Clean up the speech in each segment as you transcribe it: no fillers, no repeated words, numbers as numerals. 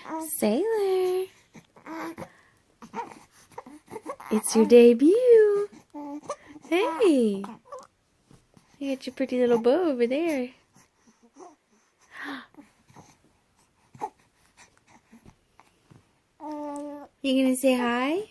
Saylor, it's your debut. Hey, you got your pretty little bow over there. You gonna say hi?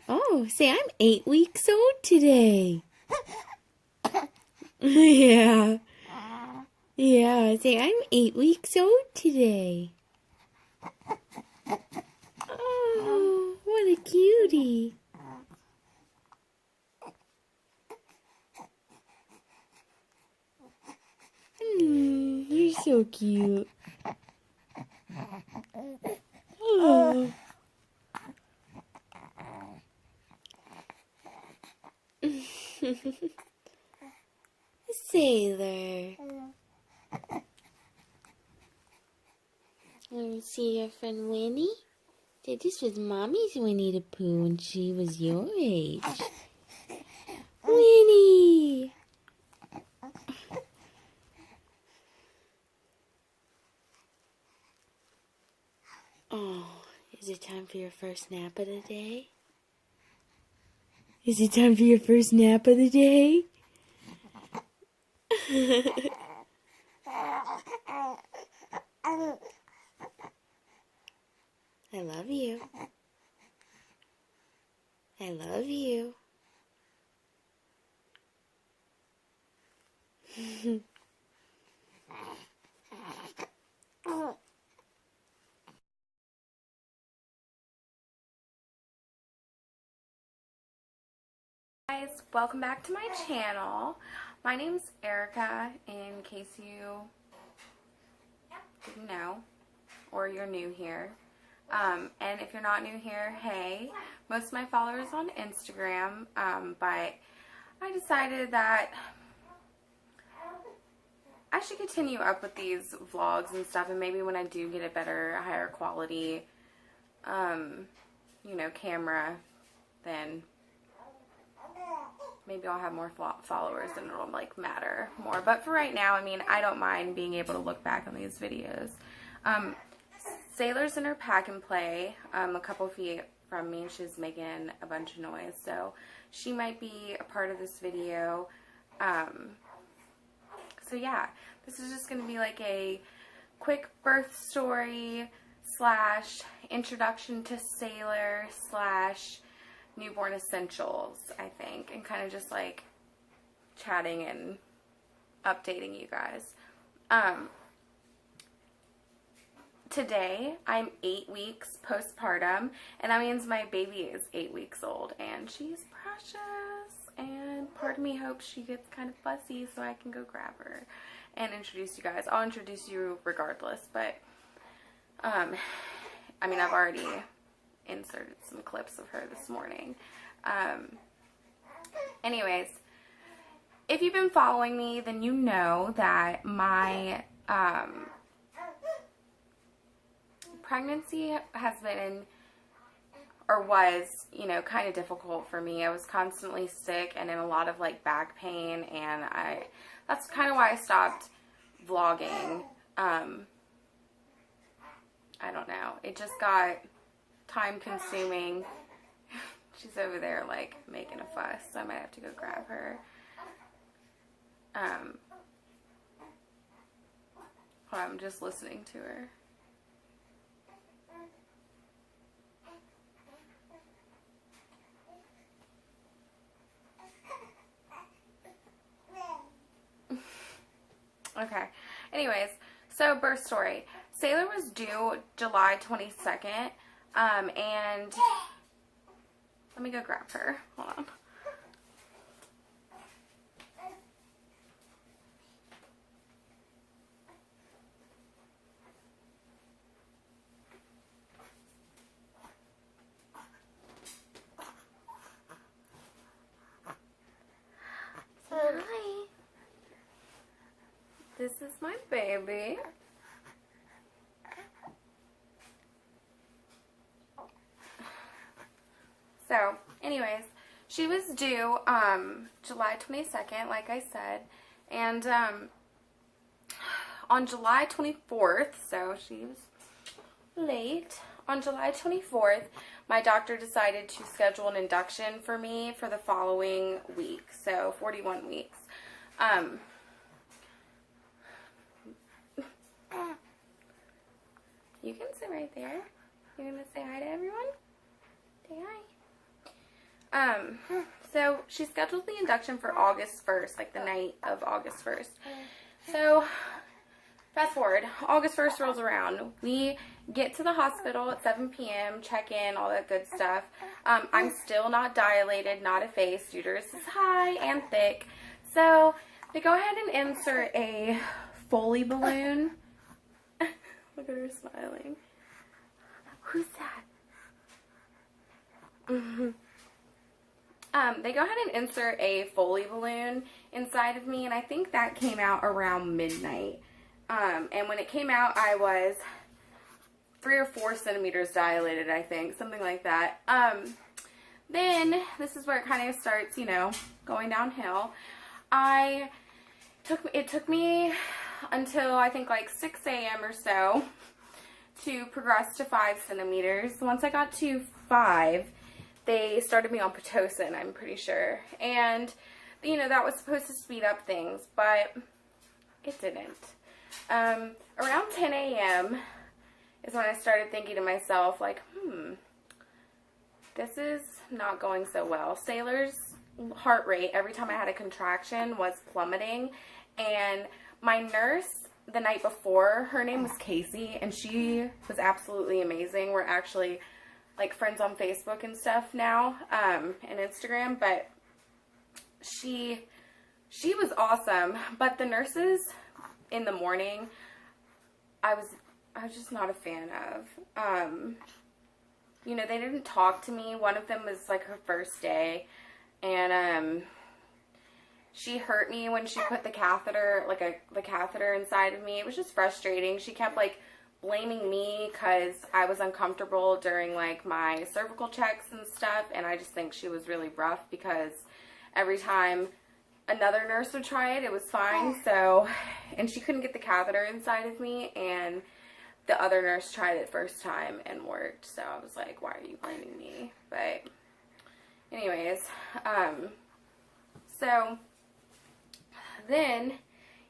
Oh, say I'm 8 weeks old today. Yeah. Yeah, say I'm 8 weeks old today. Oh, what a cutie. You're so cute. Oh. Saylor. Want to see your friend Winnie? This was Mommy's Winnie the Pooh when she was your age. Winnie! Oh, is it time for your first nap of the day? Is it time for your first nap of the day? I love you. I love you. Guys, welcome back to my channel. My name's Erica, in case you didn't know or you're new here. And if you're not new here, hey, most of my followers on Instagram, but I decided that I should continue up with these vlogs and stuff, and maybe when I do get a better, higher quality, you know, camera, then maybe I'll have more followers and it'll like matter more. But for right now, I mean, I don't mind being able to look back on these videos. Saylor's in her pack and play, a couple feet from me, and she's making a bunch of noise, so she might be a part of this video. So yeah, this is just going to be like a quick birth story slash introduction to Saylor slash newborn essentials, I think, and kind of just like chatting and updating you guys. Today I'm 8 weeks postpartum, and that means my baby is 8 weeks old, and she's precious, and part of me hopes she gets kind of fussy so I can go grab her and introduce you guys. I'll introduce you regardless, but I mean, I've already inserted some clips of her this morning. Anyways, if you've been following me, then you know that my pregnancy has been, or was, you know, kind of difficult for me. I was constantly sick and in a lot of like back pain, and that's kind of why I stopped vlogging. I don't know, it just got time consuming. She's over there like making a fuss, so I might have to go grab her. I'm just listening to her. Okay, anyways, so birth story. Saylor was due July 22nd, and let me go grab her. Hold on. Hi. This is my baby. So, anyways, she was due July 22nd, like I said, and on July 24th, so she was late. On July 24th, my doctor decided to schedule an induction for me for the following week, so 41 weeks. You can sit right there. You're going to say hi to everyone? Say hi. So she scheduled the induction for August 1st, like the night of August 1st. So, fast forward, August 1st rolls around. We get to the hospital at 7 p.m., check in, all that good stuff. I'm still not dilated, not effaced. Uterus is high and thick. So, they go ahead and insert a Foley balloon. Look at her smiling. Who's that? They go ahead and insert a Foley balloon inside of me, and I think that came out around midnight. And when it came out, I was 3 or 4 centimeters dilated, I think, something like that. Then, this is where it kind of starts, you know, going downhill. It took me until, I think, like 6 a.m. or so to progress to 5 centimeters. Once I got to 5, they started me on Pitocin, I'm pretty sure. And, you know, that was supposed to speed up things, but it didn't. Around 10 a.m. is when I started thinking to myself, like, this is not going so well. Saylor's heart rate every time I had a contraction was plummeting, and my nurse the night before, her name was Casey, and she was absolutely amazing. We're actually like friends on Facebook and stuff now, and Instagram, but she was awesome. But the nurses in the morning, I was just not a fan of. You know, they didn't talk to me. One of them was like her first day, and she hurt me when she put the catheter, the catheter inside of me. It was just frustrating. She kept like blaming me because I was uncomfortable during like my cervical checks and stuff, and I just think she was really rough because every time another nurse would try it, it was fine. So, and she couldn't get the catheter inside of me, and the other nurse tried it first time and worked. So I was like, why are you blaming me? But anyways, so then,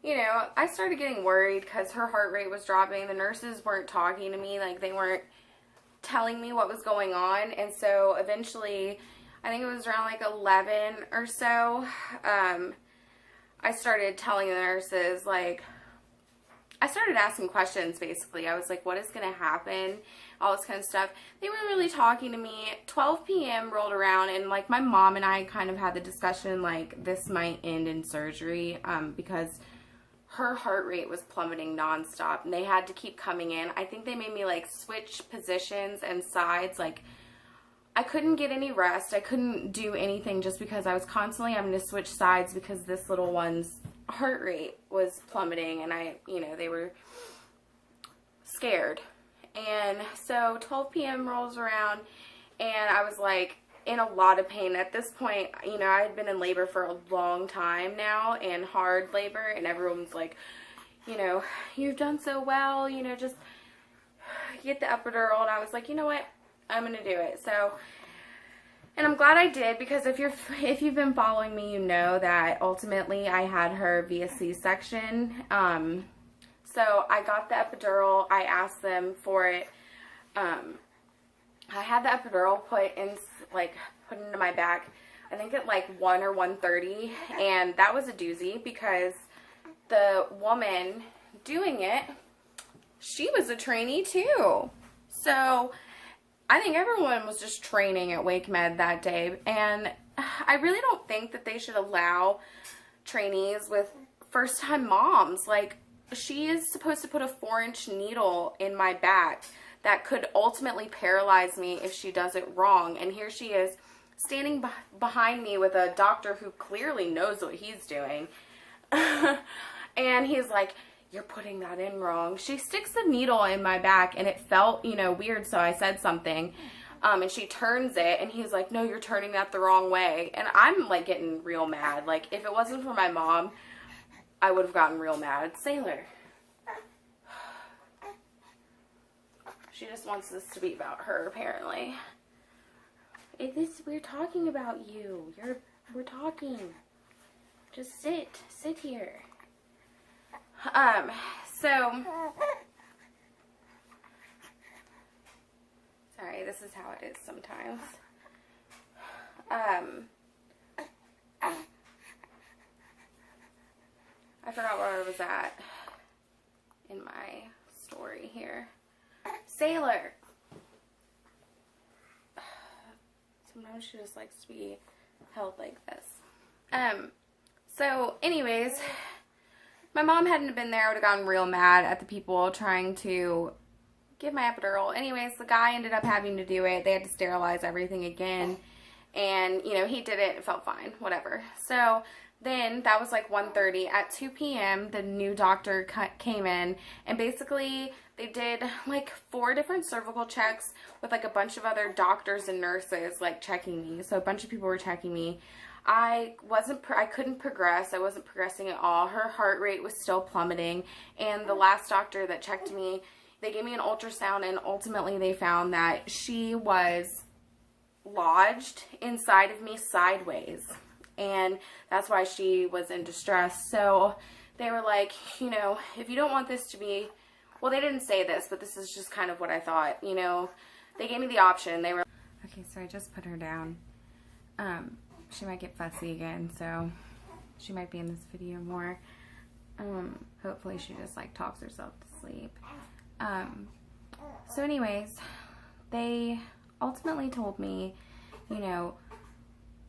you know, I started getting worried because her heart rate was dropping. The nurses weren't talking to me. Like, they weren't telling me what was going on. And so eventually, I think it was around like 11 or so, I started telling the nurses, like, I started asking questions, basically. I was like, what is going to happen? All this kind of stuff. They weren't really talking to me. 12 p.m. rolled around, and like my mom and I kind of had the discussion, like, this might end in surgery, because her heart rate was plummeting nonstop, and they had to keep coming in. I think they made me like switch positions and sides. Like, I couldn't get any rest. I couldn't do anything just because I was constantly having to switch sides because this little one's heart rate was plummeting, and you know, they were scared. And so 12 p.m. rolls around, and I was like in a lot of pain at this point. You know, I had been in labor for a long time now, and hard labor, and everyone's like, you know, you've done so well, you know, just get the epidural. And I was like, you know what, I'm gonna do it. So, and I'm glad I did, because if you've been following me, you know that ultimately I had her via C-section. So I got the epidural. I asked them for it. I had the epidural put into my back, I think at like 1 or 1:30, and that was a doozy because the woman doing it, she was a trainee too. So I think everyone was just training at Wake Med that day, and I really don't think that they should allow trainees with first-time moms. Like, she is supposed to put a 4-inch needle in my back that could ultimately paralyze me if she does it wrong, and here she is standing behind me with a doctor who clearly knows what he's doing, and he's like, you're putting that in wrong. She sticks the needle in my back, and it felt, you know, weird, so I said something, and she turns it, and he's like, no, you're turning that the wrong way. And I'm like getting real mad. Like, if it wasn't for my mom, I would have gotten real mad. Saylor, She just wants this to be about her, apparently. We're talking about you. We're talking. Just sit here. So, sorry, this is how it is sometimes. I forgot where I was at in my story here. Saylor. Sometimes she just likes to be held like this. So anyways, my mom hadn't been there. I would have gotten real mad at the people trying to give my epidural. Anyways, the guy ended up having to do it. They had to sterilize everything again. And, you know, he did it. It felt fine. Whatever. So then that was like 1:30. At 2 p.m., the new doctor came in. And basically, they did like 4 different cervical checks with like a bunch of other doctors and nurses like checking me. So a bunch of people were checking me. I couldn't progress. I wasn't progressing at all. Her heart rate was still plummeting. And the last doctor that checked me, they gave me an ultrasound, and ultimately they found that she was lodged inside of me sideways. And that's why she was in distress. So they were like, you know, if you don't want this to be, well, they didn't say this, but this is just kind of what I thought, you know. They gave me the option. They were, okay, so I just put her down. She might get fussy again, so she might be in this video more. Hopefully she just like talks herself to sleep. So anyways, they ultimately told me, you know,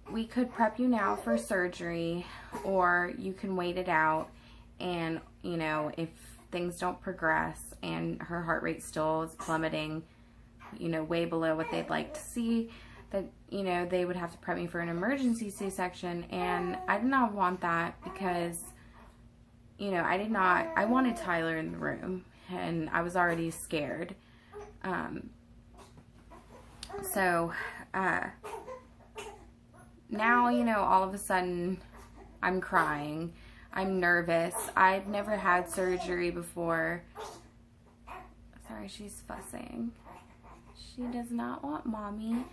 we could prep you now for surgery, or you can wait it out, and, you know, if things don't progress and her heart rate still is plummeting, you know, way below what they'd like to see, that, you know, they would have to prep me for an emergency C-section. And I did not want that because, you know, I wanted Tyler in the room, and I was already scared. Now, you know, all of a sudden I'm crying. I'm nervous. I've never had surgery before. Sorry, she's fussing. She does not want mommy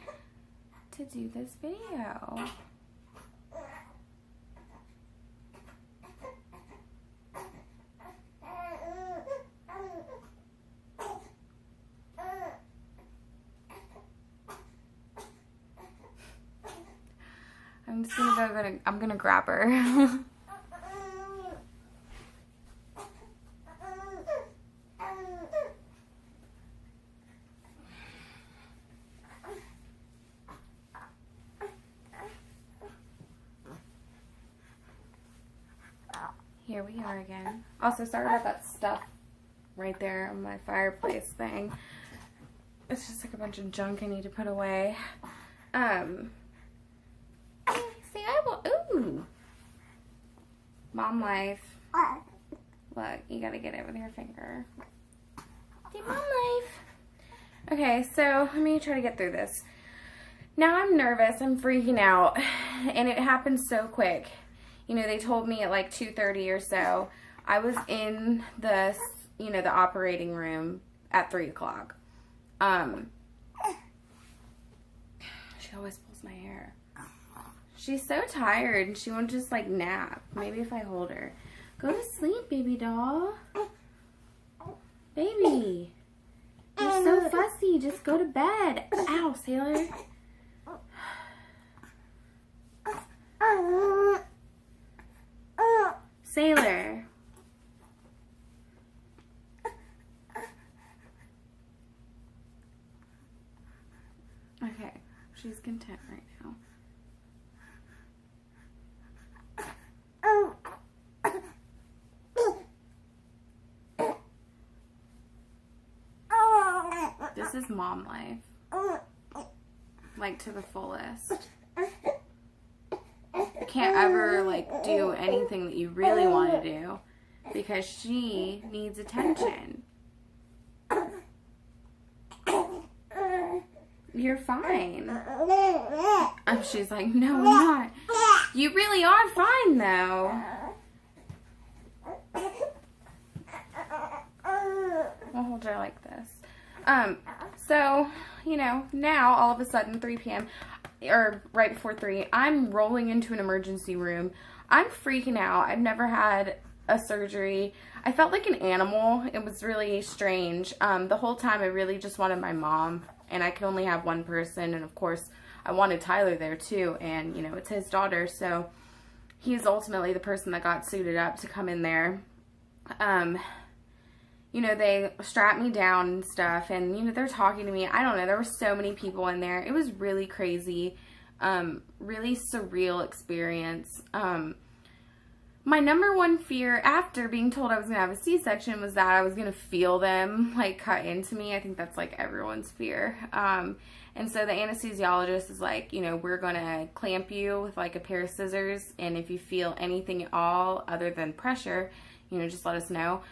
to do this video. I'm just I'm gonna grab her. Here we are again. Also, sorry about that stuff right there on my fireplace thing. It's just like a bunch of junk I need to put away. See, I will. Ooh. Mom life. Look, you gotta get it with your finger. See, mom life. Okay, so let me try to get through this. Now I'm nervous. I'm freaking out. And it happened so quick. You know, they told me at like 2:30 or so. I was in the, you know, the operating room at 3 o'clock. She always pulls my hair. She's so tired and she won't just like nap. Maybe if I hold her. Go to sleep, baby doll. Baby. You're so fussy. Just go to bed. Ow, Sailor. Sailor. Okay, she's content right now. This is mom life. Like, to the fullest. You can't ever, like, do anything that you really want to do because she needs attention. You're fine. She's like, no, I'm not. You really are fine, though. I'll hold her like this. So, you know, now all of a sudden 3 p.m. or right before 3, I'm rolling into an emergency room. I'm freaking out. I've never had a surgery. I felt like an animal. It was really strange. The whole time I really just wanted my mom, and I could only have one person, and of course I wanted Tyler there too, and you know, it's his daughter, so he's ultimately the person that got suited up to come in there. You know, they strapped me down and stuff, and, you know, they're talking to me. I don't know, there were so many people in there. It was really crazy, really surreal experience. My number one fear after being told I was going to have a C-section was that I was going to feel them, like, cut into me. I think that's, like, everyone's fear. And so the anesthesiologist is like, you know, we're going to clamp you with, like, a pair of scissors, and if you feel anything at all other than pressure, you know, just let us know.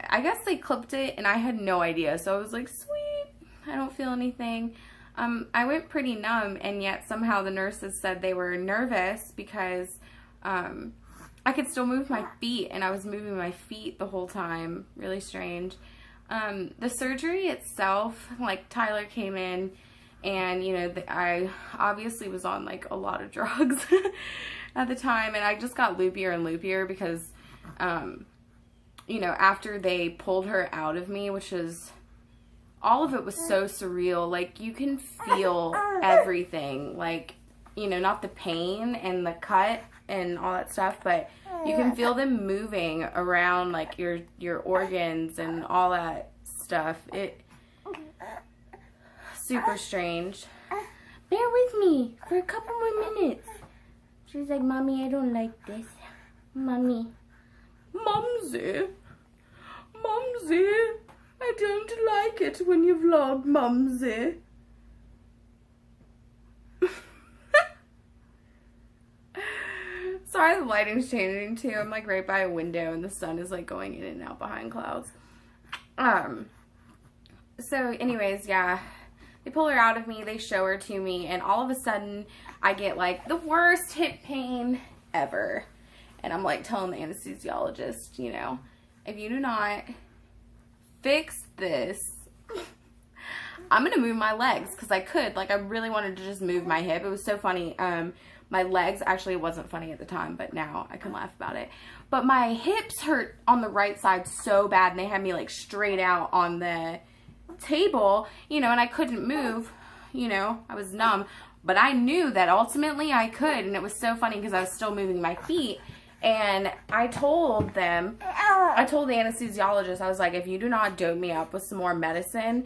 I guess they clipped it, and I had no idea, so I was like, sweet, I don't feel anything. I went pretty numb, and yet somehow the nurses said they were nervous because I could still move my feet, and I was moving my feet the whole time. Really strange. The surgery itself, like, Tyler came in, and, you know, I obviously was on, like, a lot of drugs at the time, and I just got loopier and loopier because, you know, after they pulled her out of me, which is, all of it was so surreal. Like, you can feel everything. Like, you know, not the pain and the cut and all that stuff, but you can feel them moving around, like, your organs and all that stuff. It, super strange. Bear with me for a couple more minutes. She's like, Mommy, I don't like this. Mommy. Mumsy, Mumsy, I don't like it when you vlog, Mumsy. Sorry, the lighting's changing too. I'm like right by a window and the sun is like going in and out behind clouds. So anyways, yeah, they pull her out of me, they show her to me, and all of a sudden I get like the worst hip pain ever. And I'm like telling the anesthesiologist, you know, if you do not fix this, I'm going to move my legs, because I could. Like, I really wanted to just move my hip. It was so funny. My legs, actually, it wasn't funny at the time, but now I can laugh about it. But my hips hurt on the right side so bad, and they had me, like, straight out on the table, you know, and I couldn't move, you know, I was numb. But I knew that ultimately I could, and it was so funny because I was still moving my feet. And I told the anesthesiologist, I was like, if you do not dope me up with some more medicine,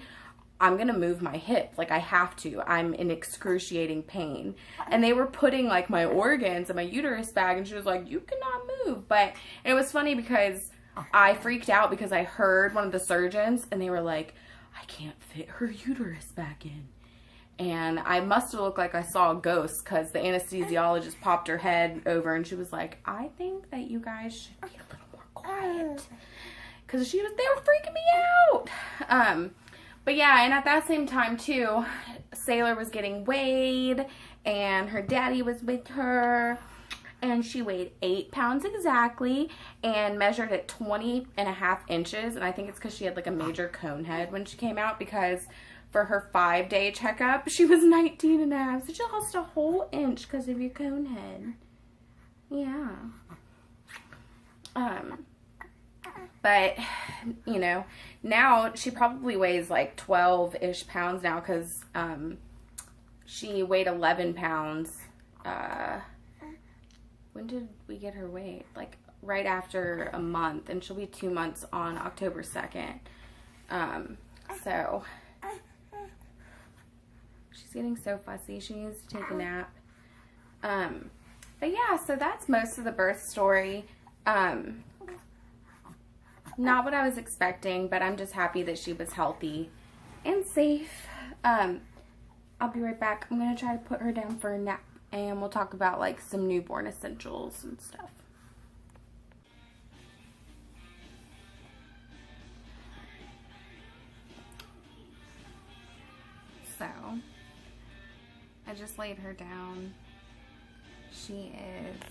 I'm going to move my hip. Like, I have to. I'm in excruciating pain. And they were putting, like, my organs in my uterus bag, and she was like, you cannot move. But it was funny because I freaked out because I heard one of the surgeons, and they were like, I can't fit her uterus back in. And I must have looked like I saw a ghost, because the anesthesiologist popped her head over and she was like, I think that you guys should be a little more quiet. Because they were freaking me out. But yeah, and at that same time too, Saylor was getting weighed, and her daddy was with her. And she weighed 8 pounds exactly and measured at 20.5 inches. And I think it's because she had like a major cone head when she came out, because for her 5-day checkup, she was 19.5. So she lost a whole inch because of your cone head. Yeah. But, you know, now she probably weighs like 12-ish pounds now, because she weighed 11 pounds. When did we get her weight? Like right after a month, and she'll be 2 months on October 2nd. So she's getting so fussy. She needs to take a nap. But yeah, so that's most of the birth story. Not what I was expecting, but I'm just happy that she was healthy and safe. I'll be right back. I'm going to try to put her down for a nap, and we'll talk about like some newborn essentials and stuff. So, I just laid her down. She is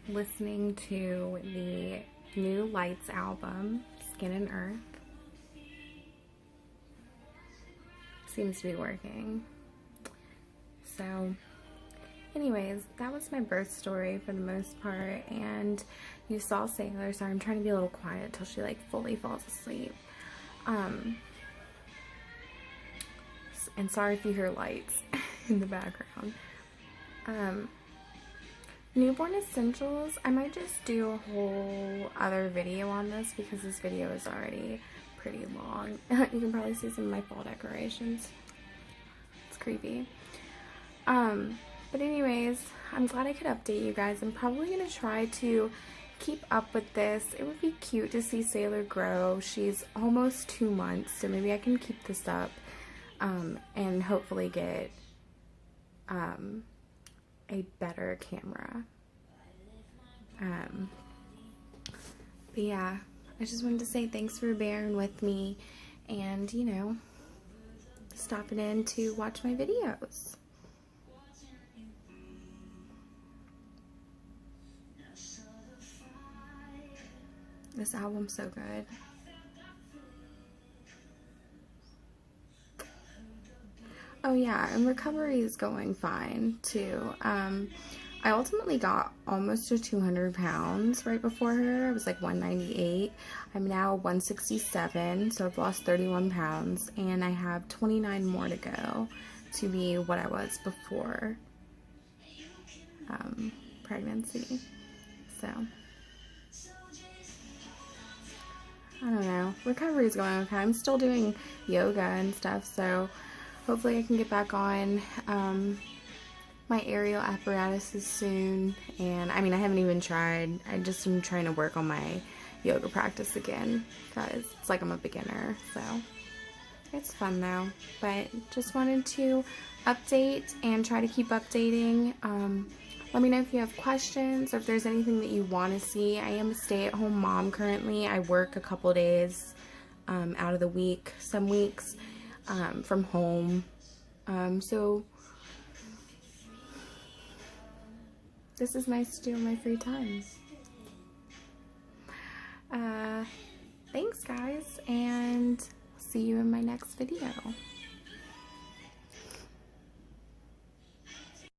listening to the new Lights album, Skin and Earth. seems to be working. So anyways, that was my birth story for the most part, and you saw Saylor, so I'm trying to be a little quiet till she like fully falls asleep. And sorry if you hear lights in the background. Newborn essentials, I might just do a whole other video on this because this video is already pretty long. You can probably see some of my fall decorations. It's creepy. But anyways, I'm glad I could update you guys. I'm probably going to try to keep up with this. It would be cute to see Saylor grow. She's almost 2 months, so maybe I can keep this up and hopefully get a better camera. But yeah, I just wanted to say thanks for bearing with me and, you know, stopping in to watch my videos. This album's so good. Oh yeah, and recovery is going fine too. I ultimately got almost to 200 pounds right before her. I was like 198. I'm now 167, so I've lost 31 pounds, and I have 29 more to go to be what I was before pregnancy. So I don't know. Recovery is going okay. I'm still doing yoga and stuff, so hopefully I can get back on my aerial apparatuses soon. And I mean, I haven't even tried. I just am trying to work on my yoga practice again because it's like I'm a beginner. So it's fun though. But just wanted to update and try to keep updating. Let me know if you have questions or if there's anything that you want to see. I am a stay-at-home mom currently. I work a couple days out of the week, some weeks from home. So this is nice to do in my free time.